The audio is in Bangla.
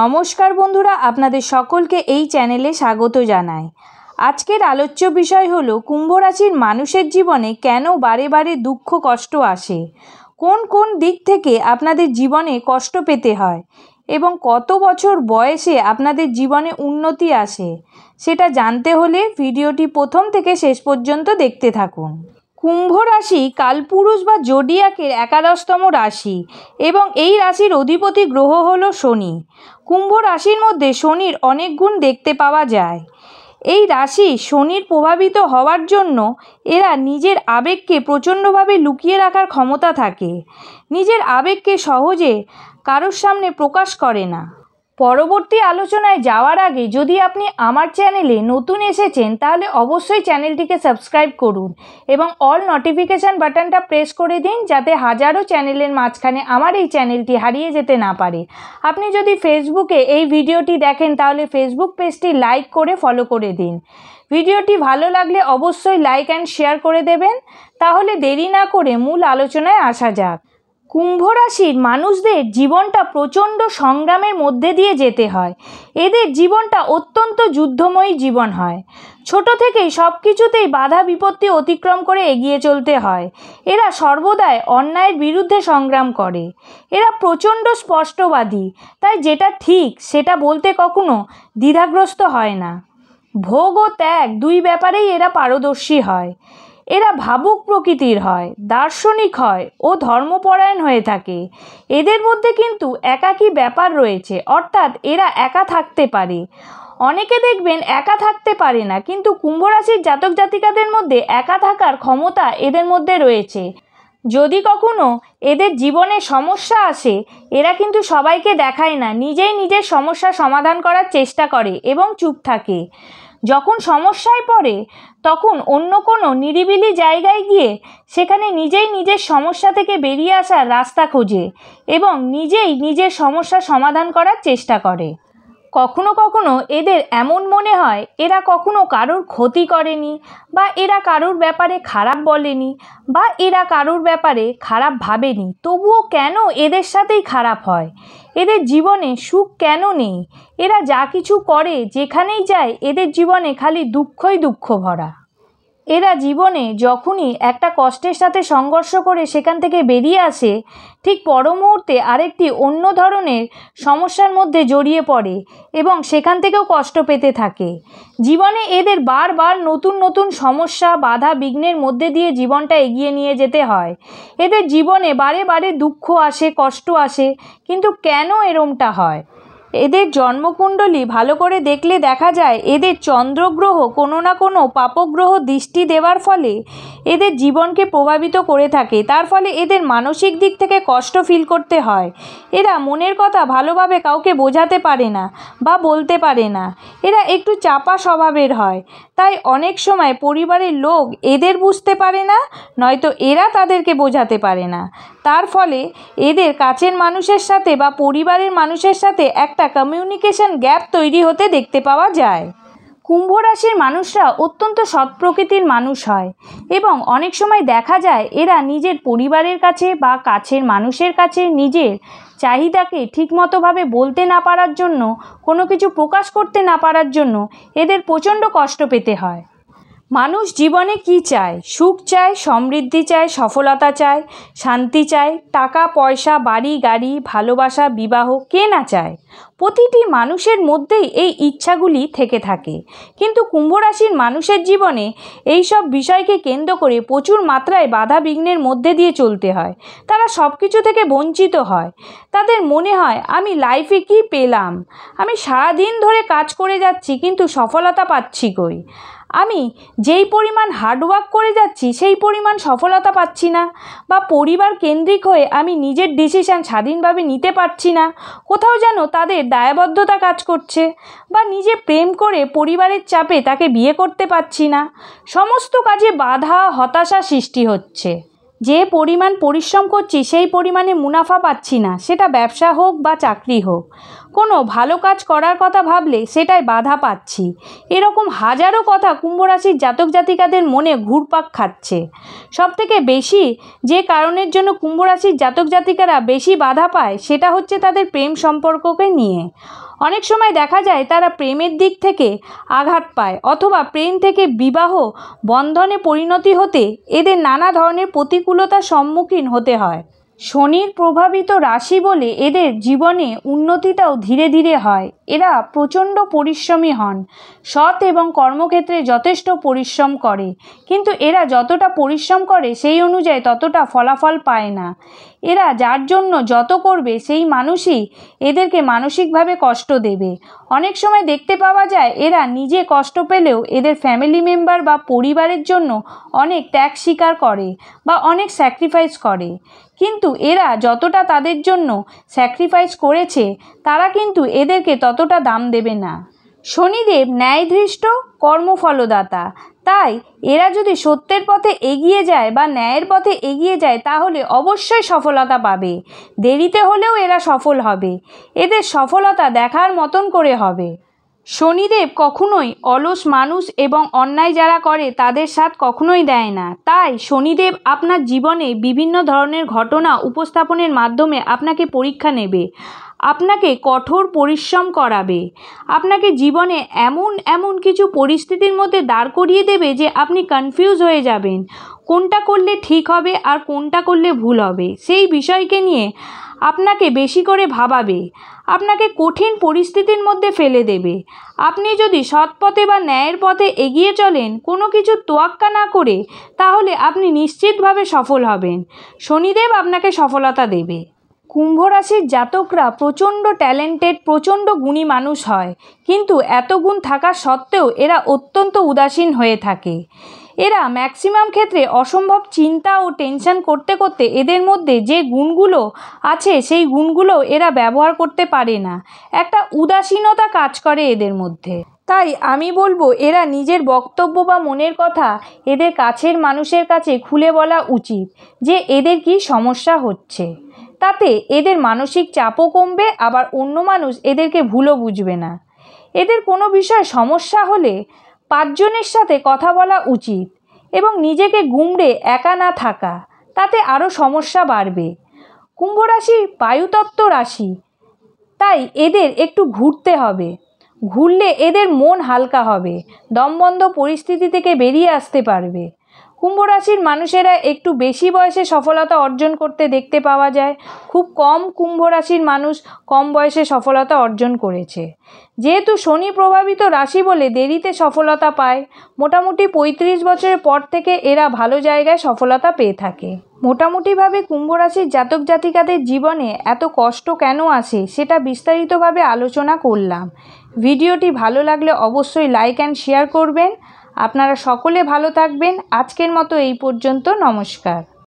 নমস্কার বন্ধুরা, আপনাদের সকলকে এই চ্যানেলে স্বাগত জানাই। আজকের আলোচ্য বিষয় হলো কুম্ভ রাশির মানুষের জীবনে কেন বারে বারে দুঃখ কষ্ট আসে, কোন কোন দিক থেকে আপনাদের জীবনে কষ্ট পেতে হয় এবং কত বছর বয়সে আপনাদের জীবনে উন্নতি আসে, সেটা জানতে হলে ভিডিওটি প্রথম থেকে শেষ পর্যন্ত দেখতে থাকুন। কুম্ভ রাশি কালপুরুষ বা জোডিয়াকের একাদশতম রাশি এবং এই রাশির অধিপতি গ্রহ হলো শনি। কুম্ভ রাশির মধ্যে শনির অনেক গুণ দেখতে পাওয়া যায়। এই রাশি শনির প্রভাবিত হওয়ার জন্য এরা নিজের আবেগকে প্রচণ্ডভাবে লুকিয়ে রাখার ক্ষমতা থাকে। নিজের আবেগকে সহজে কারোর সামনে প্রকাশ করে না। পরবর্তী আলোচনায় যাওয়ার আগে যদি আপনি আমার চ্যানেলে নতুন এসেছেন তাহলে অবশ্যই চ্যানেলটিকে সাবস্ক্রাইব করুন এবং অল নোটিফিকেশান বাটনটা প্রেস করে দিন, যাতে হাজারো চ্যানেলের মাঝখানে আমার এই চ্যানেলটি হারিয়ে যেতে না পারে। আপনি যদি ফেসবুকে এই ভিডিওটি দেখেন তাহলে ফেসবুক পেজটি লাইক করে ফলো করে দিন। ভিডিওটি ভালো লাগলে অবশ্যই লাইক অ্যান্ড শেয়ার করে দেবেন। তাহলে দেরি না করে মূল আলোচনায় আসা যাক। কুম্ভ রাশির মানুষদের জীবনটা প্রচণ্ড সংগ্রামের মধ্যে দিয়ে যেতে হয়। এদের জীবনটা অত্যন্ত যুদ্ধময়ী জীবন হয়। ছোট থেকেই সব কিছুতেই বাধা বিপত্তি অতিক্রম করে এগিয়ে চলতে হয়। এরা সর্বদাই অন্যায়ের বিরুদ্ধে সংগ্রাম করে। এরা প্রচণ্ড স্পষ্টবাদী, তাই যেটা ঠিক সেটা বলতে কখনো দ্বিধাগ্রস্ত হয় না। ভোগ ও ত্যাগ দুই ব্যাপারেই এরা পারদর্শী হয়। এরা ভাবুক প্রকৃতির হয়, দার্শনিক হয় ও ধর্মপরায়ণ হয়ে থাকে। এদের মধ্যে কিন্তু একাকী ব্যাপার রয়েছে, অর্থাৎ এরা একা থাকতে পারে। অনেকে দেখবেন একা থাকতে পারে না, কিন্তু কুম্ভ রাশির জাতক জাতিকাদের মধ্যে একা থাকার ক্ষমতা এদের মধ্যে রয়েছে। যদি কখনো এদের জীবনে সমস্যা আসে, এরা কিন্তু সবাইকে দেখায় না, নিজেই নিজের সমস্যা সমাধান করার চেষ্টা করে এবং চুপ থাকে। যখন সমস্যায় পড়ে তখন অন্য কোনো নিরিবিলি জায়গায় গিয়ে সেখানে নিজেই নিজের সমস্যা থেকে বেরিয়ে আসার রাস্তা খোঁজে এবং নিজেই নিজের সমস্যা সমাধান করার চেষ্টা করে। কখনো কখনো এদের এমন মনে হয় এরা কখনো কারোর ক্ষতি করেনি, বা এরা কারোর ব্যাপারে খারাপ বলেনি, বা এরা কারোর ব্যাপারে খারাপ ভাবেনি, তবুও কেন এদের সাথেই খারাপ হয়? এদের জীবনে সুখ কেন নেই? এরা যা কিছু করে, যেখানেই যায়, এদের জীবনে খালি দুঃখই দুঃখ ভরা। এরা জীবনে যখনই একটা কষ্টের সাথে সংঘর্ষ করে সেখান থেকে বেরিয়ে আসে, ঠিক পর মুহূর্তে আরেকটি অন্য ধরনের সমস্যার মধ্যে জড়িয়ে পড়ে এবং সেখান থেকেও কষ্ট পেতে থাকে। জীবনে এদের বারবার নতুন নতুন সমস্যা বাধা বিঘ্নের মধ্যে দিয়ে জীবনটা এগিয়ে নিয়ে যেতে হয়। এদের জীবনে বারে বারে দুঃখ আসে, কষ্ট আসে, কিন্তু কেন এরমটা হয়? এদের জন্মকুণ্ডলী ভালো করে দেখলে দেখা যায় এদের চন্দ্রগ্রহ কোনো না কোনো পাপগ্রহ দৃষ্টি দেওয়ার ফলে এদের জীবনকে প্রভাবিত করে থাকে। তার ফলে এদের মানসিক দিক থেকে কষ্ট ফিল করতে হয়। এরা মনের কথা ভালোভাবে কাউকে বোঝাতে পারে না বা বলতে পারে না। এরা একটু চাপা স্বভাবের হয়, তাই অনেক সময় পরিবারের লোক এদের বুঝতে পারে না, নয়তো এরা তাদেরকে বোঝাতে পারে না। তার ফলে এদের কাছের মানুষের সাথে বা পরিবারের মানুষের সাথে একটা কমিউনিকেশন গ্যাপ তৈরি হতে দেখতে পাওয়া যায়। কুম্ভ রাশির মানুষরা অত্যন্ত সৎ প্রকৃতির মানুষ হয় এবং অনেক সময় দেখা যায় এরা নিজের পরিবারের কাছে বা কাছের মানুষের কাছে নিজের চাহিদাকে ঠিকমতোভাবে বলতে না পারার জন্য, কোনো কিছু প্রকাশ করতে না পারার জন্য এদের প্রচণ্ড কষ্ট পেতে হয়। মানুষ জীবনে কি চায়? সুখ চায়, সমৃদ্ধি চায়, সফলতা চায়, শান্তি চায়, টাকা পয়সা, বাড়ি গাড়ি, ভালোবাসা, বিবাহ, কে না চায়? প্রতিটি মানুষের মধ্যেই এই ইচ্ছাগুলি থেকে থাকে। কিন্তু কুম্ভ রাশির মানুষের জীবনে এই সব বিষয়কে কেন্দ্র করে প্রচুর মাত্রায় বাধা বিঘ্নের মধ্যে দিয়ে চলতে হয়। তারা সব কিছু থেকে বঞ্চিত হয়। তাদের মনে হয় আমি লাইফে কি পেলাম? আমি সারাদিন ধরে কাজ করে যাচ্ছি কিন্তু সফলতা পাচ্ছি কই? আমি যেই পরিমাণ হার্ডওয়ার্ক করে যাচ্ছি সেই পরিমাণ সফলতা পাচ্ছি না, বা পরিবার কেন্দ্রিক হয়ে আমি নিজের ডিসিশান স্বাধীনভাবে নিতে পারছি না। কোথাও যেন তাদের দায়বদ্ধতা কাজ করছে, বা নিজে প্রেম করে পরিবারের চাপে তাকে বিয়ে করতে পারছি না। সমস্ত কাজে বাধা, হতাশা সৃষ্টি হচ্ছে। যে পরিমাণ পরিশ্রম করছি সেই পরিমাণে মুনাফা পাচ্ছি না, সেটা ব্যবসা হোক বা চাকরি হোক। কোনো ভালো কাজ করার কথা ভাবলে সেটায় বাধা পাচ্ছি। এরকম হাজারো কথা কুম্ভ রাশির জাতক জাতিকাদের মনে ঘুরপাক খাচ্ছে। সবথেকে বেশি যে কারণের জন্য কুম্ভ রাশির জাতক জাতিকারা বেশি বাধা পায় সেটা হচ্ছে তাদের প্রেম সম্পর্ককে নিয়ে। অনেক সময় দেখা যায় তারা প্রেমের দিক থেকে আঘাত পায় অথবা প্রেম থেকে বিবাহ বন্ধনে পরিণতি হতে এদের নানা ধরনের প্রতিকূলতার সম্মুখীন হতে হয়। শনির প্রভাবিত রাশি বলে এদের জীবনে উন্নতিটাও ধীরে ধীরে হয়। এরা প্রচণ্ড পরিশ্রমী হন, সৎ এবং কর্মক্ষেত্রে যথেষ্ট পরিশ্রম করে, কিন্তু এরা যতটা পরিশ্রম করে সেই অনুযায়ী ততটা ফলাফল পায় না। এরা যার জন্য যত করবে সেই মানুষই এদেরকে মানসিকভাবে কষ্ট দেবে। অনেক সময় দেখতে পাওয়া যায় এরা নিজে কষ্ট পেলেও এদের ফ্যামিলি মেম্বার বা পরিবারের জন্য অনেক ত্যাগ স্বীকার করে বা অনেক স্যাক্রিফাইস করে, কিন্তু এরা যতটা তাদের জন্য স্যাক্রিফাইস করেছে তারা কিন্তু এদেরকে ততটা দাম দেবে না। শনিদেব ন্যায়ধৃষ্ট কর্মফলদাতা, তাই এরা যদি সত্যের পথে এগিয়ে যায় বা ন্যায়ের পথে এগিয়ে যায় তাহলে অবশ্যই সফলতা পাবে। দেরিতে হলেও এরা সফল হবে, এদের সফলতা দেখার মতন করে হবে। শনিদেব কখনোই অলস মানুষ এবং অন্যায় যারা করে তাদের সাথ কখনোই দেয় না। তাই শনিদেব আপনার জীবনে বিভিন্ন ধরনের ঘটনা উপস্থাপনের মাধ্যমে আপনাকে পরীক্ষা নেবে, আপনাকে কঠোর পরিশ্রম করাবে, আপনাকে জীবনে এমন কিছু পরিস্থিতির মধ্যে দাঁড় করিয়ে দেবে যে আপনি কনফিউজ হয়ে যাবেন কোনটা করলে ঠিক হবে আর কোনটা করলে ভুল হবে। সেই বিষয়কে নিয়ে আপনাকে বেশি করে ভাবাবে, আপনাকে কঠিন পরিস্থিতির মধ্যে ফেলে দেবে। আপনি যদি সৎ পথে বা ন্যায়ের পথে এগিয়ে চলেন কোনো কিছু তোয়াক্কা না করে, তাহলে আপনি নিশ্চিতভাবে সফল হবেন। শনিদেব আপনাকে সফলতা দেবে। কুম্ভ রাশির জাতকরা প্রচণ্ড ট্যালেন্টেড, প্রচণ্ড গুণী মানুষ হয়, কিন্তু এত গুণ থাকা সত্ত্বেও এরা অত্যন্ত উদাসীন হয়ে থাকে। এরা ম্যাক্সিমাম ক্ষেত্রে অসম্ভব চিন্তা ও টেনশন করতে করতে এদের মধ্যে যে গুণগুলো আছে সেই গুণগুলো এরা ব্যবহার করতে পারে না। একটা উদাসীনতা কাজ করে এদের মধ্যে। তাই আমি বলবো এরা নিজের বক্তব্য বা মনের কথা এদের কাছের মানুষের কাছে খুলে বলা উচিত যে এদের কি সমস্যা হচ্ছে। তাতে এদের মানসিক চাপও কমবে, আবার অন্য মানুষ এদেরকে ভুলও বুঝবে না। এদের কোনো বিষয়ে সমস্যা হলে 5 জনের সাথে কথা বলা উচিত এবং নিজেকে গুমড়ে একা না থাকা, তাতে আরও সমস্যা বাড়বে। কুম্ভ রাশি বায়ুতত্ত্ব রাশি, তাই এদের একটু ঘুরতে হবে, ঘুরলে এদের মন হালকা হবে, দমবন্ধ পরিস্থিতি থেকে বেরিয়ে আসতে পারবে। কুম্ভ রাশির মানুষেরা একটু বেশি বয়সে সফলতা অর্জন করতে দেখতে পাওয়া যায়। খুব কম কুম্ভ রাশির মানুষ কম বয়সে সফলতা অর্জন করেছে। যেহেতু শনি প্রভাবিত রাশি বলে দেরিতে সফলতা পায়, মোটামুটি 35 বছরের পর থেকে এরা ভালো জায়গায় সফলতা পেয়ে থাকে। মোটামুটিভাবে কুম্ভ রাশির জাতক জাতিকাদের জীবনে এত কষ্ট কেন আসে সেটা বিস্তারিতভাবে আলোচনা করলাম। ভিডিওটি ভালো লাগলে অবশ্যই লাইক অ্যান্ড শেয়ার করবেন। আপনারা সকলে ভালো থাকবেন। আজকের মতো এই পর্যন্ত। নমস্কার।